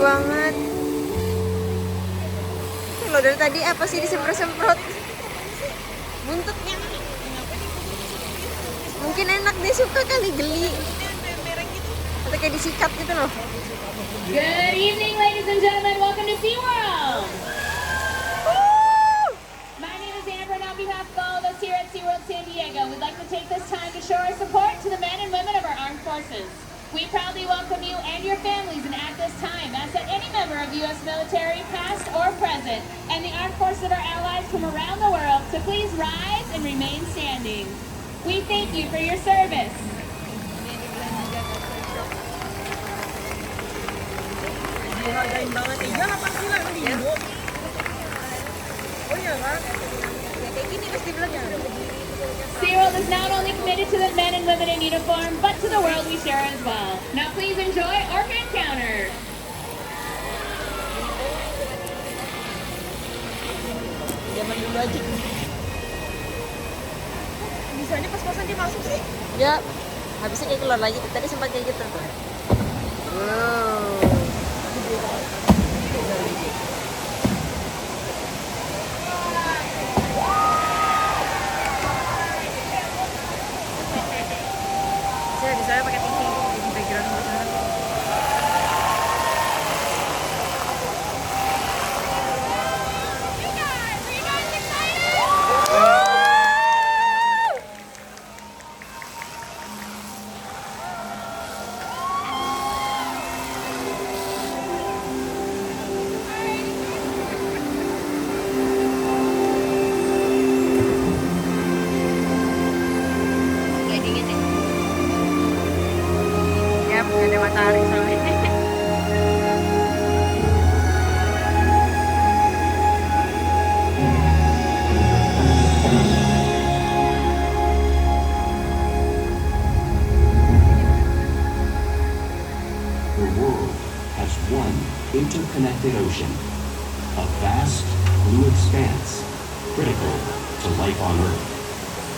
banget. Kalau dari tadi apa sih disemprot-semprot? Buntutnya. Mungkin enak, dia suka kali geli. Atau kayak disikat gitu loh. Good evening, ladies and gentlemen. Welcome to SeaWorld. My name is Amber, and on behalf of all of us here at SeaWorld San Diego, we'd like to take this time to show our support to the men and women of our armed forces. We proudly welcome you and your families and at this time, as that any member of the U.S. military, past or present, and the armed forces of our allies from around the world, to please rise and remain standing. We thank you for your service. Dihargain banget ya. Iyalah pasti lah di Indo. Oh iya kan? Ya kayak gini pasti bilangnya. SeaWorld is not only committed to the men and women in uniform, but to the world we share as well. Now please enjoy Orca Encounter. Zaman dulu aja. Bisanya pas-pasan dia masuk sih. Ya, habisnya kayak keluar lagi. Tadi sempat kayak gitu. Wow. Saya pakai TV di background sana. Ada matahari soalnya. The world has one interconnected ocean, a vast blue expanse critical to life on Earth.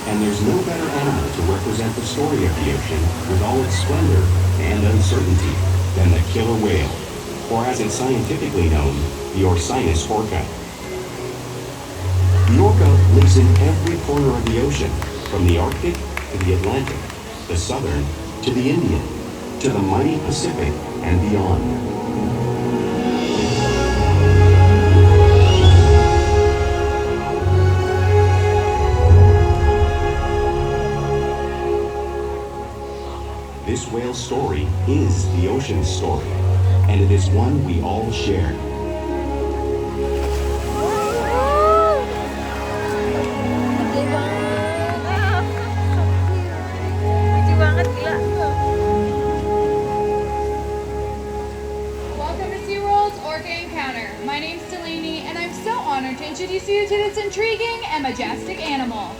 And there's no better animal to represent the story of the ocean with all its splendor and uncertainty than the killer whale, or as it's scientifically known, the Orcinus orca. The orca lives in every corner of the ocean, from the Arctic to the Atlantic, the Southern to the Indian, to the mighty Pacific and beyond. This whale's story is the ocean's story, and it is one we all share. Lucu banget, gila. Welcome to SeaWorld's Orca Encounter. My name's Delaney, and I'm so honored to introduce you to this intriguing and majestic animal.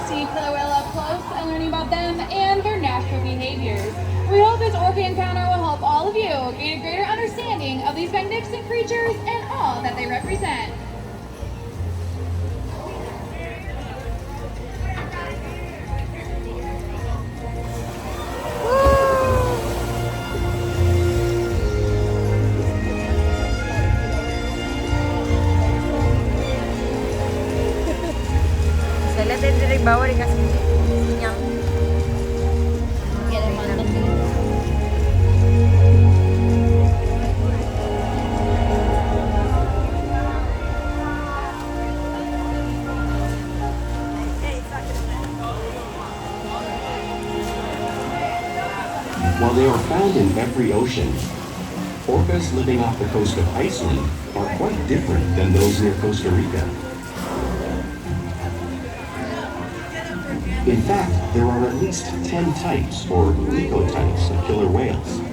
Seeing killer whale up close and learning about them and their natural behaviors. We hope this Orca Encounter will help all of you gain a greater understanding of these magnificent creatures and all that they represent. Saya lihat dari bawah dikasih sinyal. Get him on the thing. While they are found in every ocean, orcas living off the coast of Iceland are quite different than those near Costa Rica. In fact, there are at least 10 types or ecotypes of killer whales.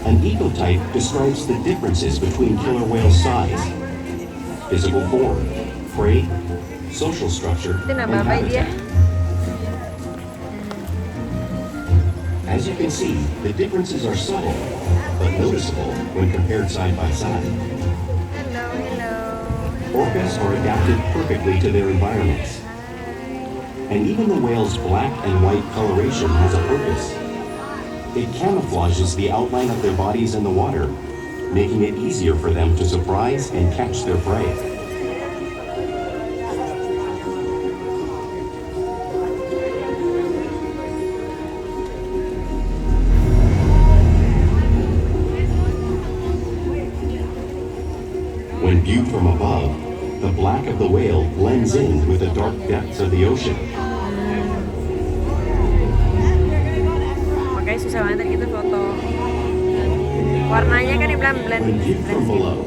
An ecotype describes the differences between killer whale size, physical form, prey, social structure, Itu and nababay dia. habitat. As you can see, the differences are subtle, but noticeable when compared side by side. Hello, hello. Orcas are adapted perfectly to their environments. And even the whale's black and white coloration has a purpose. It camouflages the outline of their bodies in the water, making it easier for them to surprise and catch their prey. When viewed from above, the black of the whale blends in with the dark depths of the ocean. Makanya susah banget tadi kita foto. Warnanya kan dibilang blend. When viewed from below,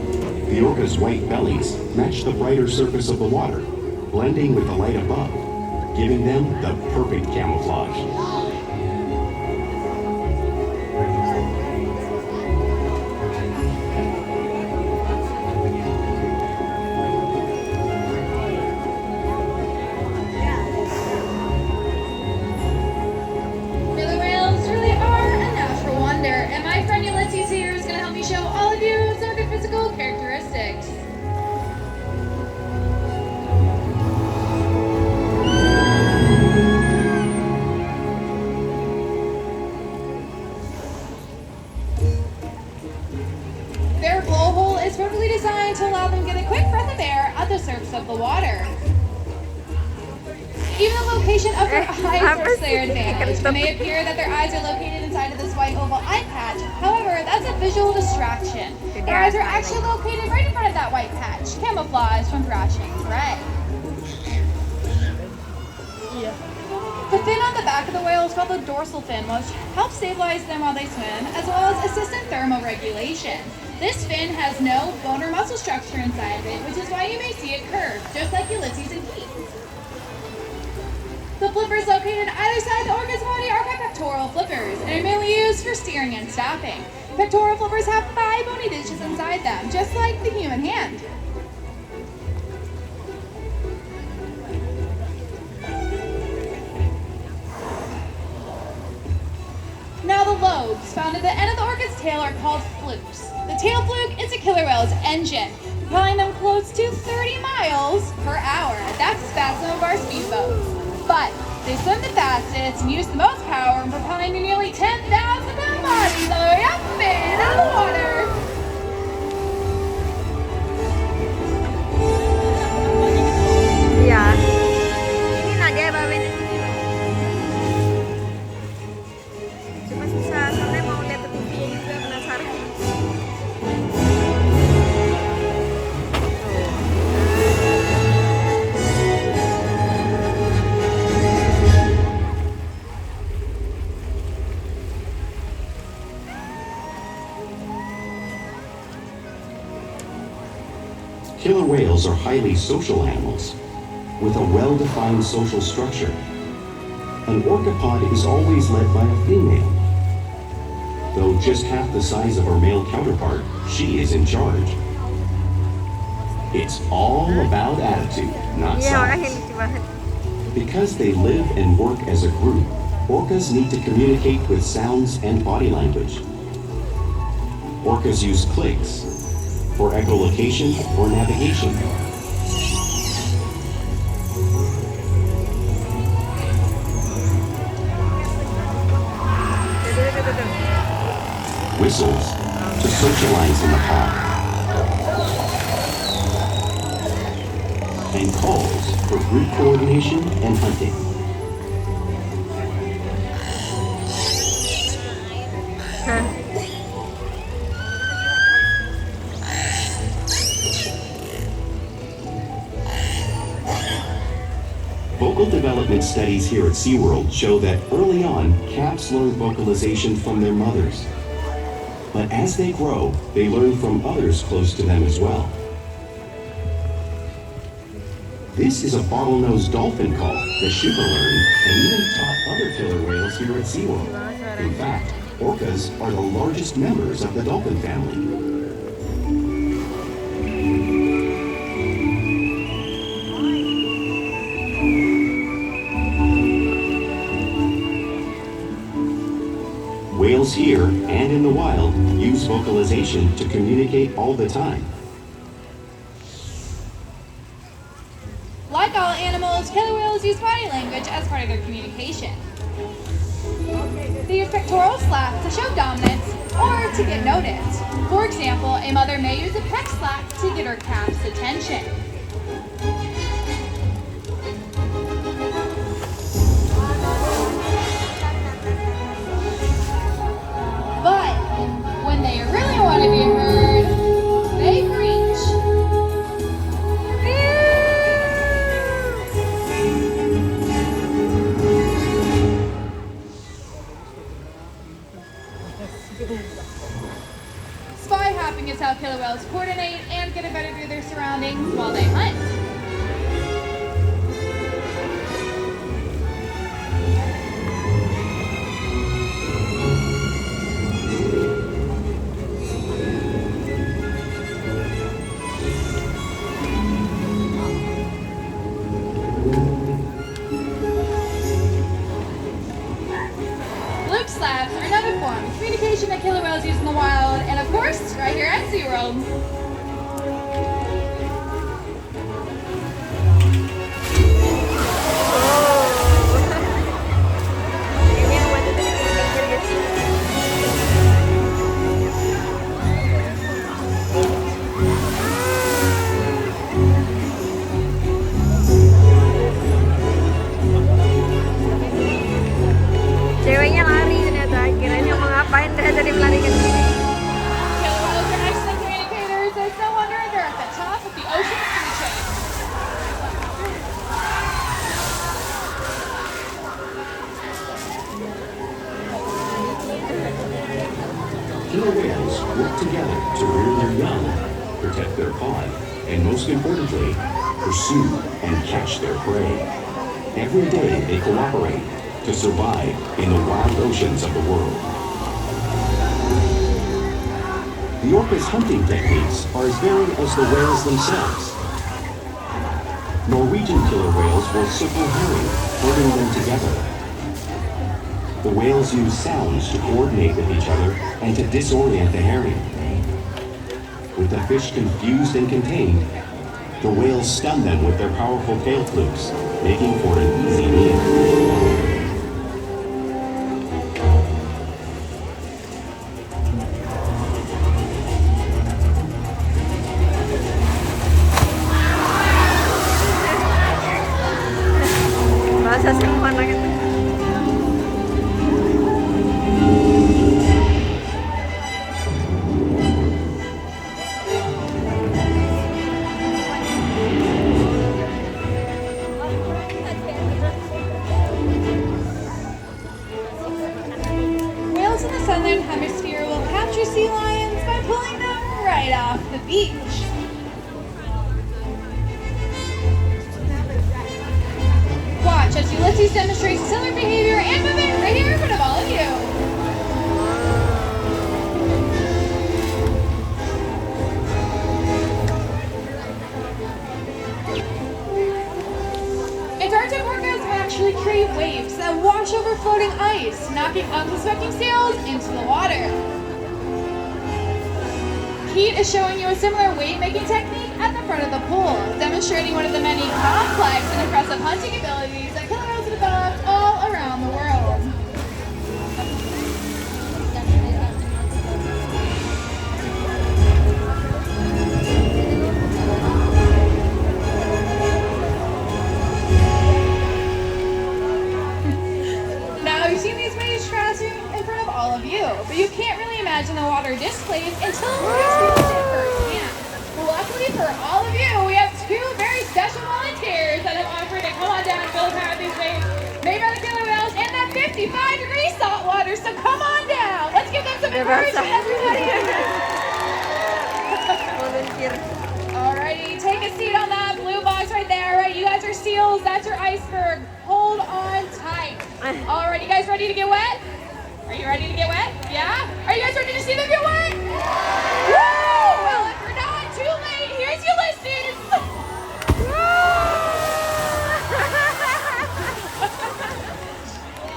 the orca's white bellies match the brighter surface of the water, blending with the light above, giving them the perfect camouflage. Killer whales really are a natural wonder, and my friend Ulysses here is going to help me show all of you some of their physical characteristics. Their blowhole is perfectly designed to allow them to get a quick breath of air at the surface of the water. Even the location of their eyes works to their advantage. It may appear that their eyes are located inside of this white oval eye patch. However, that's a visual distraction. Their eyes are actually located right in front of that white patch, camouflaged from thrashing prey. The fin on the back of the whale is called the dorsal fin, which helps stabilize them while they swim, as well as assist in thermoregulation. This fin has no bone or muscle structure inside of it, which is why you may see it curved, just like Ulysses and Keith. The flippers located on either side of the orca's body are called pectoral flippers and are mainly used for steering and stopping. Pectoral flippers have 5 bony dishes inside them, just like the human hand. Now the lobes found at the end of the orca's tail are called flukes. The tail fluke is a killer whale's engine, propelling them close to 30 miles per hour. That's the fastest of our speedboats. But they swim the fastest and use the most power in propelling nearly 10,000 pound bodies all the way up into the water. Iya. Ini naga ya babe. Cuma susah soalnya mau lihat ke TV juga penasaran. Killer whales are highly social animals with a well-defined social structure. An orca pod is always led by a female. Though just half the size of her male counterpart, she is in charge. It's all about attitude, not Iya, makanya size. lucu banget. Because they live and work as a group, orcas need to communicate with sounds and body language. Orcas use clicks for echolocation or navigation. Whistles to socialize in the pod. And calls for group coordination and hunting. Vocal development studies here at SeaWorld show that early on, calves learn vocalization from their mothers. But as they grow, they learn from others close to them as well. This is a bottlenose dolphin call that Shiva learned and even taught other killer whales here at SeaWorld. In fact, orcas are the largest members of the dolphin family. whales here and in the wild use vocalization to communicate all the time. Like all animals, killer whales use body language as part of their communication. They use pectoral slaps to show dominance or to get noticed. For example, a mother may use a peck slap to get her calf's attention. But when they really want to be heard, they preach. Spy hopping is how killer whales coordinate and get a better view of their surroundings while they hunt. Loop slaps are another form of communication that killer whales use in the wild, and of course, right here at SeaWorld. Ini yang buat itu dipikir-pikir gitu. Ceweknya lari ternyata. Kirain mau ngapain ternyata dia melarikan diri. Killer whales are excellent communicators. It's no wonder they're at the top of the ocean food chain. Killer whales work together to rear their young, protect their pod, and most importantly, pursue and catch their prey. Every day they cooperate to survive in the wild oceans of the world. The orca's hunting techniques are as varied as the whales themselves. Norwegian killer whales will circle herring, herding them together. The whales use sounds to coordinate with each other and to disorient the herring. With the fish confused and contained, the whales stun them with their powerful tail flukes, making for an easy meal. Bahasa semua anak itu. Whales in the southern hemisphere will capture sea lions by pulling them right off the beach. Watch as Ulysses demonstrates similar behavior and movement right here in front of all of you. Antarctic orcas will actually create waves that wash over floating ice, knocking unsuspecting sails into the water. Pete is showing you a similar wave-making technique at the front of the pool, demonstrating one of the many complex and impressive hunting abilities that killer whales have developed all around the world. Now, you've seen these waves crashing in front of all of you, but you can't really imagine the water displays until you experience it firsthand. Luckily for all of you, we have two very special volunteers that have offered to come on down and fill the power of these waves made by the killer whales in that 55-degree salt water. So come on down. Let's give them some encouragement, everybody. Volunteer. Alrighty, take a seat on that blue box right there. Right, you guys are seals. That's your iceberg. Hold on tight. Alright, you guys ready to get wet? Are you ready to get wet? Yeah? Are you guys ready to see them get wet? Woo! Well, if you're not, too late. Here's Ulysses.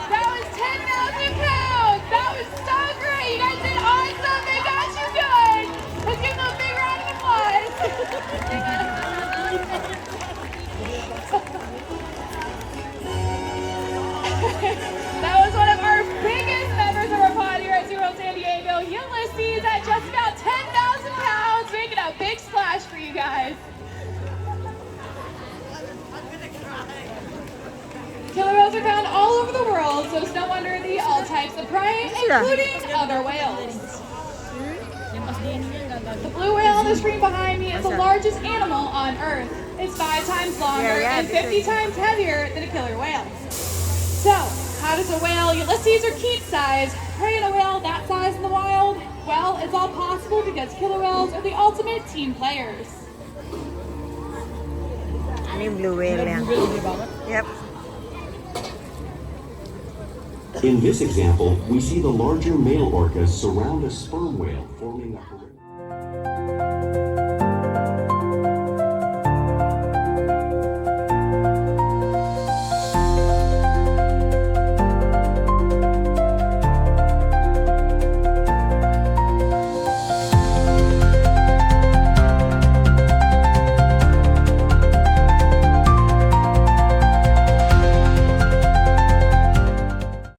That was 10,000 pounds. That was so great. So it's no wonder they eat all types of prey, including other whales. The blue whale on the screen behind me is the largest animal on Earth. It's 5 times longer and 50 times heavier than a killer whale. So, how does a whale Ulysses or Keats size prey on a whale that size in the wild? Well, it's all possible because killer whales are the ultimate team players. Ini blue whale yan. Yep. In this example, we see the larger male orcas surround a sperm whale, forming a